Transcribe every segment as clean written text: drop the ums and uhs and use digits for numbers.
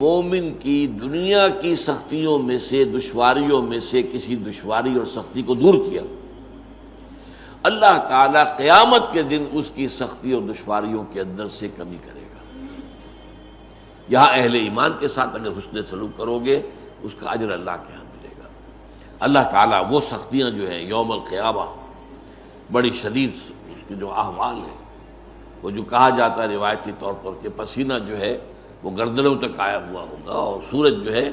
مومن کی دنیا کی سختیوں میں سے، دشواریوں میں سے کسی دشواری اور سختی کو دور کیا، اللہ تعالیٰ قیامت کے دن اس کی سختی اور دشواریوں کے اندر سے کمی کرے گا۔ یہاں اہل ایمان کے ساتھ اگر حسن سلوک کرو گے اس کا اجر اللہ کے ہاں ملے گا۔ اللہ تعالیٰ وہ سختیاں جو ہیں یوم القیامہ بڑی شدید اس کے جو احوال ہیں، وہ جو کہا جاتا ہے روایتی طور پر کہ پسینہ جو ہے وہ گردنوں تک آیا ہوا ہوگا اور سورج جو ہے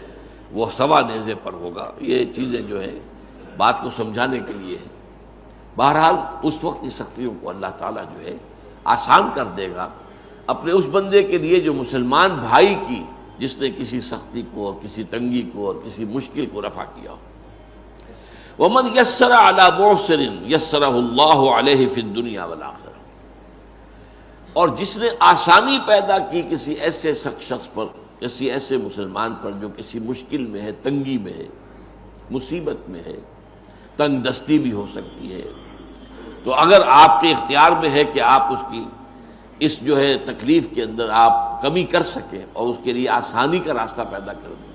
وہ سوا نیزے پر ہوگا، یہ چیزیں جو ہے بات کو سمجھانے کے لیے ہے۔ بہرحال اس وقت کی سختیوں کو اللہ تعالیٰ جو ہے آسان کر دے گا اپنے اس بندے کے لیے جو مسلمان بھائی کی، جس نے کسی سختی کو اور کسی تنگی کو اور کسی مشکل کو رفع کیا ہو۔ وَمَنْ يَسَّرَ عَلَى مُعْسِرٍ يَسَّرَهُ اللَّهُ عَلَيْهِ فِي الدُّنْيَا وَالْآخِرَةِ، اور جس نے آسانی پیدا کی کسی ایسے شخص پر، کسی ایسے مسلمان پر جو کسی مشکل میں ہے، تنگی میں ہے، مصیبت میں ہے، تنگ دستی بھی ہو سکتی ہے، تو اگر آپ کے اختیار میں ہے کہ آپ اس کی اس جو ہے تکلیف کے اندر آپ کمی کر سکیں اور اس کے لیے آسانی کا راستہ پیدا کر دیں،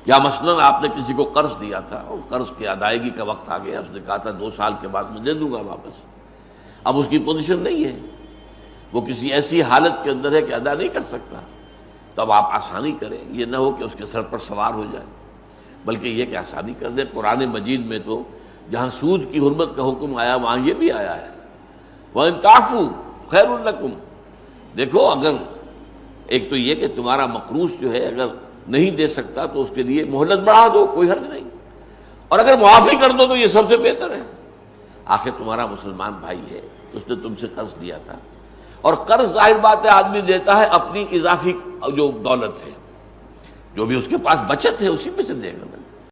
یا مثلاً آپ نے کسی کو قرض دیا تھا اور قرض کی ادائیگی کا وقت آ گیا، اس نے کہا تھا 2 سال کے بعد میں دے دوں گا واپس، اب اس کی پوزیشن نہیں ہے، وہ کسی ایسی حالت کے اندر ہے کہ ادا نہیں کر سکتا، تو اب آپ آسانی کریں، یہ نہ ہو کہ اس کے سر پر سوار ہو جائے، بلکہ یہ کہ آسانی کر دیں۔ قرآن مجید میں تو جہاں سود کی حرمت کا حکم آیا وہاں یہ بھی آیا ہے وَإِن تَعْفُوا خَيْرٌ لَكُمْ۔ دیکھو، اگر ایک تو یہ کہ تمہارا مقروض جو ہے اگر نہیں دے سکتا تو اس کے لیے مہلت بڑھا دو، کوئی حرج نہیں، اور اگر معافی کر دو تو یہ سب سے بہتر ہے۔ آخر تمہارا مسلمان بھائی ہے، اس نے تم سے قرض لیا تھا، اور قرض ظاہر بات ہے آدمی دیتا ہے اپنی اضافی جو دولت ہے، جو بھی اس کے پاس بچت ہے اسی میں سے دے گا۔